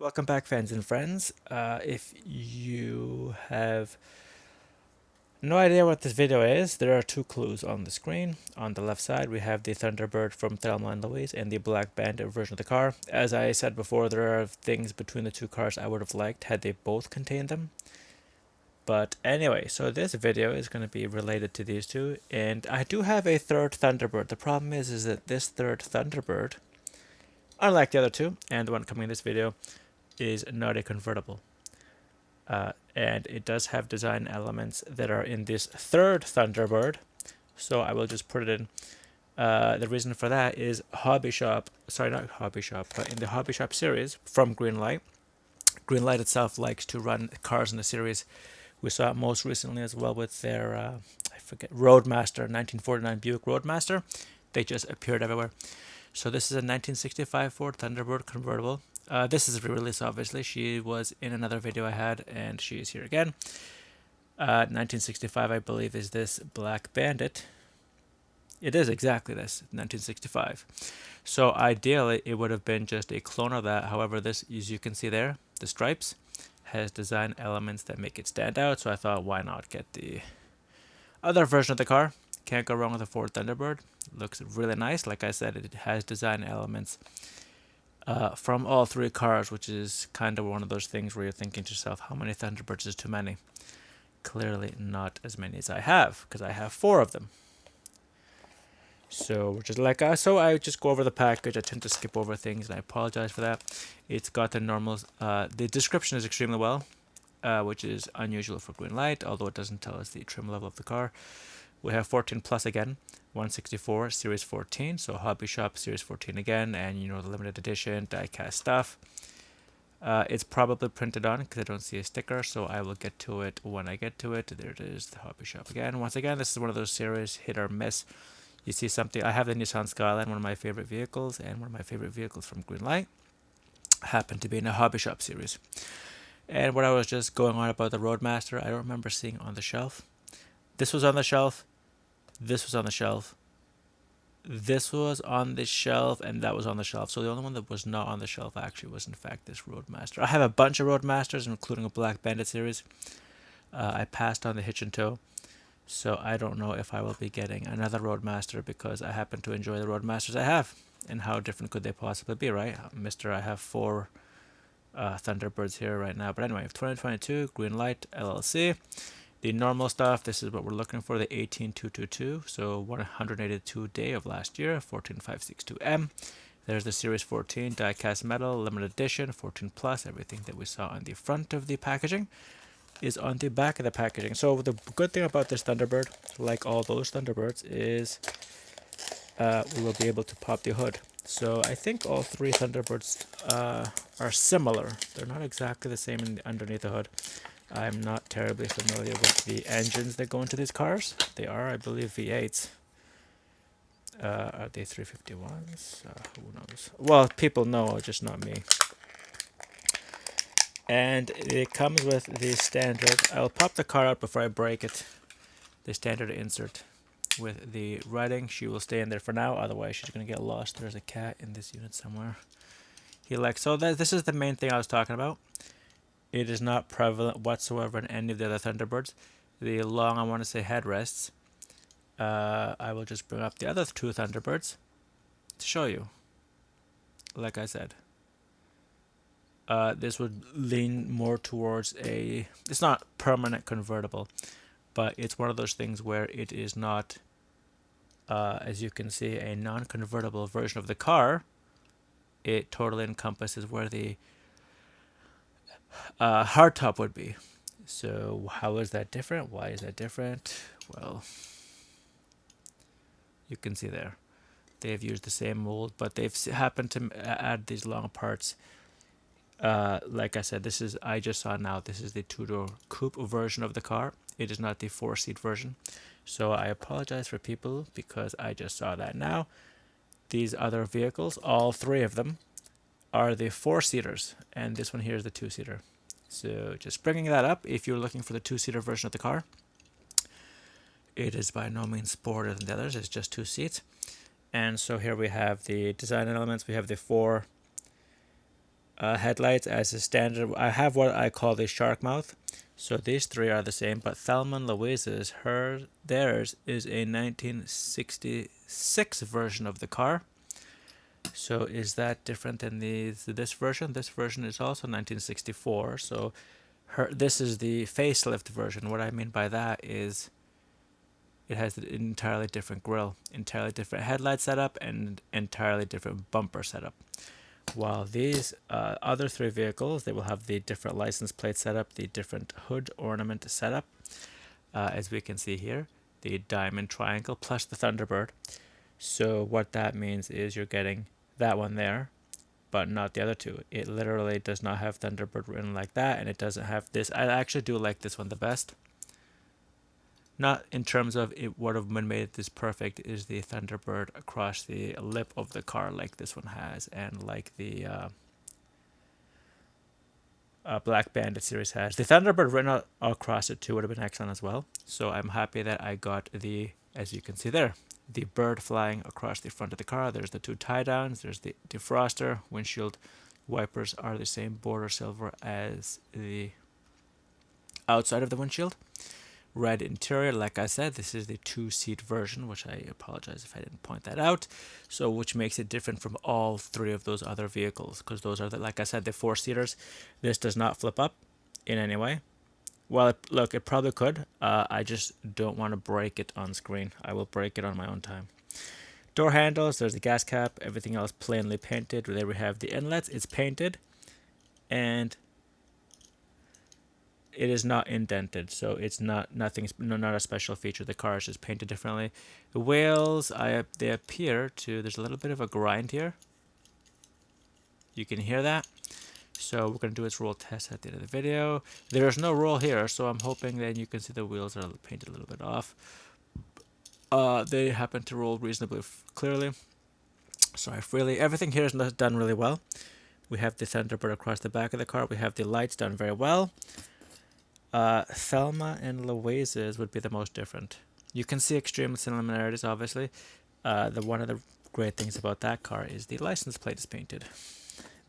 Welcome back, fans and friends. If you have no idea what this video is, there are two clues on the screen. On the left side, we have the Thunderbird from Thelma and Louise and the Black Bandit version of the car. As I said before, there are things between the two cars I would have liked had they both contained them. But anyway, so this video is going to be related to these two, and I do have a third Thunderbird. The problem is that this third Thunderbird, unlike the other two, and the one coming in this video, is not a convertible. And it does have design elements that are in this third Thunderbird, so I will just put it in. The reason for that is Hobby Shop, sorry, not Hobby Shop, but in the Hobby Shop series from Greenlight. Greenlight itself likes to run cars in the series. We saw it most recently as well with their, I forget, Roadmaster, 1949 Buick Roadmaster. They just appeared everywhere. So this is a 1965 Ford Thunderbird convertible. This is a re-release, obviously. She was in another video I had, and she is here again. 1965, I believe, is this Black Bandit. It is exactly this, 1965. So ideally, it would have been just a clone of that. However, this, as you can see there, the stripes, has design elements that make it stand out. So I thought, why not get the other version of the car? Can't go wrong with a Ford Thunderbird. Looks really nice. Like I said, it has design elements from all three cars, which is kind of one of those things where you're thinking to yourself, how many Thunderbirds is too many? Clearly not as many as I have, because I have 4 of them. So, which is like, so I just go over the package. I tend to skip over things, and I apologize for that. It's got the normal, the description is extremely well, which is unusual for Greenlight, although it doesn't tell us the trim level of the car. We have 14 plus again, 164 Series 14, so Hobby Shop Series 14 again, and you know, the limited edition die-cast stuff. It's probably printed on because I don't see a sticker, so I will get to it when I get to it. There it is, the Hobby Shop again. Once again, this is one of those series, hit or miss. You see something, I have the Nissan Skyline, one of my favorite vehicles, and one of my favorite vehicles from Greenlight happened to be in a Hobby Shop series. And what I was just going on about the Roadmaster, I don't remember seeing on the shelf. This was on the shelf. This was on the shelf. This was on the shelf, and that was on the shelf. So the only one that was not on the shelf actually was, in fact, this Roadmaster. I have a bunch of Roadmasters, including a Black Bandit series. I passed on the hitch and tow, so I don't know if I will be getting another Roadmaster because I happen to enjoy the Roadmasters I have. And how different could they possibly be, right? I have 4 Thunderbirds here right now. But anyway, 2022 Greenlight LLC. The normal stuff, this is what we're looking for, the 18222, so 182 day of last year, 14562M. There's the Series 14 die-cast metal, limited edition, 14 plus, everything that we saw on the front of the packaging is on the back of the packaging. So the good thing about this Thunderbird, like all those Thunderbirds, is we will be able to pop the hood. So I think all 3 Thunderbirds are similar. They're not exactly the same underneath the hood. I'm not terribly familiar with the engines that go into these cars. They are, I believe, V8s. Are they 351s? Who knows? Well, people know, just not me. And it comes with the standard. I'll pop the car out before I break it. The standard insert with the writing. She will stay in there for now, otherwise she's going to get lost. There's a cat in this unit somewhere. This is the main thing I was talking about. It is not prevalent whatsoever in any of the other Thunderbirds. The long, I want to say, headrests. I will just bring up the other 2 Thunderbirds to show you. Like I said, this would lean more towards it's not permanent convertible, but it's one of those things where it is not, as you can see, a non-convertible version of the car. It totally encompasses where the hardtop would be. So how is that different? Why is that different? Well, you can see there they've used the same mold, but they've happened to add these long parts. Like I said, I just saw now, this is the 2-door coupe version of the car. It is not the 4-seat version, so I apologize for people because I just saw that now. These other vehicles, all 3 of them, are the 4-seaters, and this one here is the 2-seater. So just bringing that up, if you're looking for the 2-seater version of the car, it is by no means sportier than the others. It's just 2 seats. And so here we have the design elements. We have the 4 headlights as a standard. I have what I call the shark mouth. So these three are the same, but Thelma and Louise's, theirs is a 1966 version of the car. So is that different than this version? This version is also 1964. So this is the facelift version. What I mean by that is it has an entirely different grille, entirely different headlight setup, and entirely different bumper setup. While these other three vehicles, they will have the different license plate setup, the different hood ornament setup, as we can see here, the diamond triangle plus the Thunderbird. So what that means is you're getting that one there, but not the other two. It literally does not have Thunderbird written like that, and it doesn't have this. I actually do like this one the best. Not in terms of it would have been made this perfect is the Thunderbird across the lip of the car like this one has, and like the Black Bandit series has. The Thunderbird written across it too would have been excellent as well. So I'm happy that I got the, as you can see there, the bird flying across the front of the car. There's the two tie downs. There's the defroster. Windshield wipers are the same border silver as the outside of the windshield. Red interior, like I said, this is the 2-seat version, which I apologize if I didn't point that out. So, which makes it different from all three of those other vehicles, because those are, like I said, the 4-seaters. This does not flip up in any way. Well, look, it probably could. I just don't want to break it on screen. I will break it on my own time. Door handles, there's the gas cap, everything else plainly painted. There we have the inlets, it's painted, and it is not indented, so it's not a special feature. The car is just painted differently. The wheels, they appear to, there's a little bit of a grind here. You can hear that. So we're going to do its roll test at the end of the video. There's no roll here, so I'm hoping that you can see the wheels are painted a little bit off. They happen to roll reasonably clearly. Sorry, freely. Everything here is done really well. We have the Thunderbird across the back of the car. We have the lights done very well. Thelma and Louise's would be the most different. You can see extreme similarities, obviously. One of the great things about that car is the license plate is painted.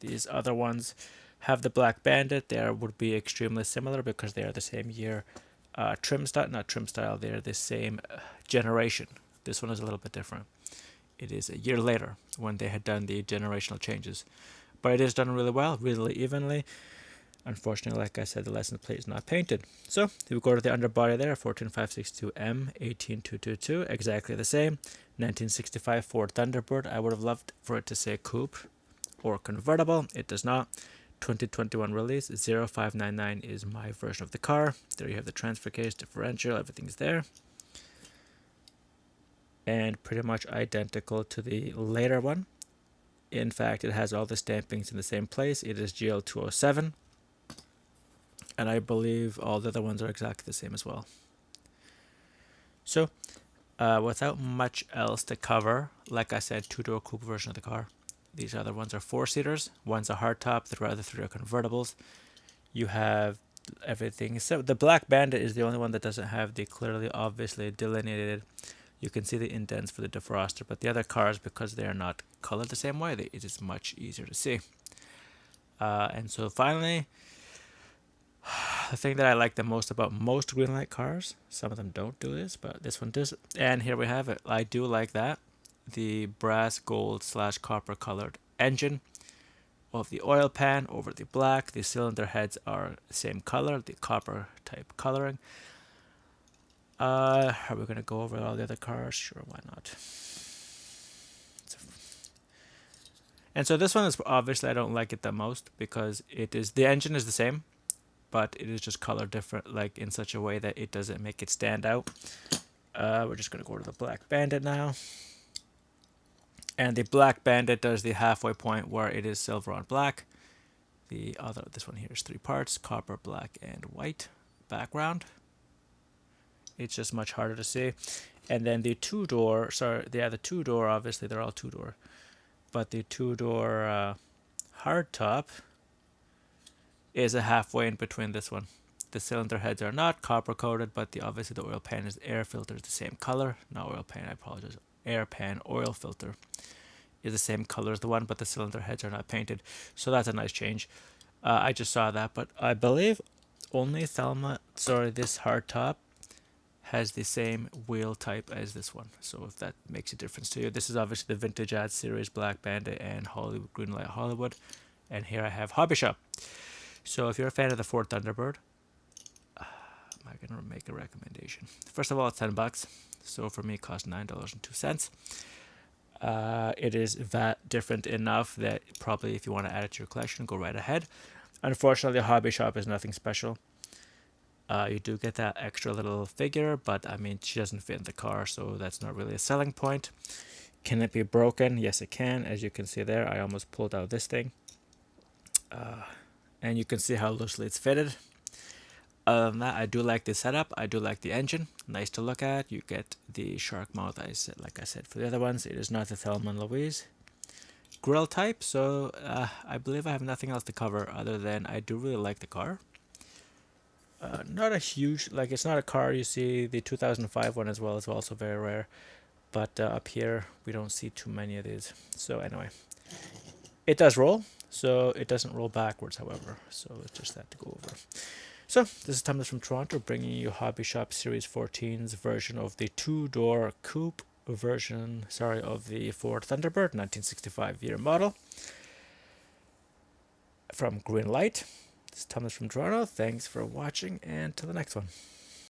These other ones have the Black Bandit. They would be extremely similar because they are the same year. Not trim style, they're the same generation. This one is a little bit different. It is a year later when they had done the generational changes. But it is done really well, really evenly. Unfortunately, like I said, the license plate is not painted. So, if we go to the underbody there, 14562M, 18222, exactly the same. 1965 Ford Thunderbird. I would have loved for it to say coupe or convertible. It does not. 2021 release, 0599 is my version of the car. There you have the transfer case, differential, everything's there. And pretty much identical to the later one. In fact, it has all the stampings in the same place. It is GL207. And I believe all the other ones are exactly the same as well. So, without much else to cover, like I said, 2-door coupe version of the car. These other ones are 4-seaters. One's a hardtop. The other 3 are convertibles. You have everything. So the Black Bandit is the only one that doesn't have the clearly, obviously delineated. You can see the indents for the defroster, but the other cars, because they are not colored the same way, it is much easier to see. And so finally, the thing that I like the most about most Greenlight cars, some of them don't do this, but this one does. And here we have it. I do like that. The brass gold / copper colored engine of the oil pan over the black. The cylinder heads are the same color, the copper type coloring. Are we going to go over all the other cars? Sure, why not? And so this one is obviously, I don't like it the most because the engine is the same, but it is just color different, like in such a way that it doesn't make it stand out. We're just going to go to the Black Bandit now. And the Black Bandit does the halfway point where it is silver on black. This one here is 3 parts, copper, black, and white background. It's just much harder to see. And then the 2-door, the 2-door, obviously they're all 2-door. But the 2-door hardtop is a halfway in between this one. The cylinder heads are not copper coated, but obviously the oil pan air filter is the same color. Not oil pan, I apologize. Air pan oil filter is the same color as the one, but the cylinder heads are not painted. So that's a nice change. I just saw that, but I believe only this hardtop has the same wheel type as this one. So if that makes a difference to you, this is obviously the Vintage Ad Series Black Bandit and Hollywood Greenlight Hollywood. And here I have Hobby Shop. So if you're a fan of the Ford Thunderbird, am I going to make a recommendation? First of all, it's $10. So for me, it cost $9.02. It is VAT different enough that probably if you want to add it to your collection, go right ahead. Unfortunately, Hobby Shop is nothing special. You do get that extra little figure, but I mean, she doesn't fit in the car, so that's not really a selling point. Can it be broken? Yes, it can. As you can see there, I almost pulled out this thing. And you can see how loosely it's fitted. Other than that, I do like the setup. I do like the engine. Nice to look at. You get the shark mouth, like I said, for the other ones. It is not the Thelma and Louise grill type, so I believe I have nothing else to cover other than I do really like the car. Not a huge, like it's not a car you see. The 2005 one as well is also very rare, but up here we don't see too many of these. So anyway, it does roll, so it doesn't roll backwards, however, so it's just that to go over. So this is Thomas from Toronto, bringing you Hobby Shop Series 14's version of the two-door coupe version, of the Ford Thunderbird 1965 year model from Greenlight. This is Thomas from Toronto. Thanks for watching, and till the next one.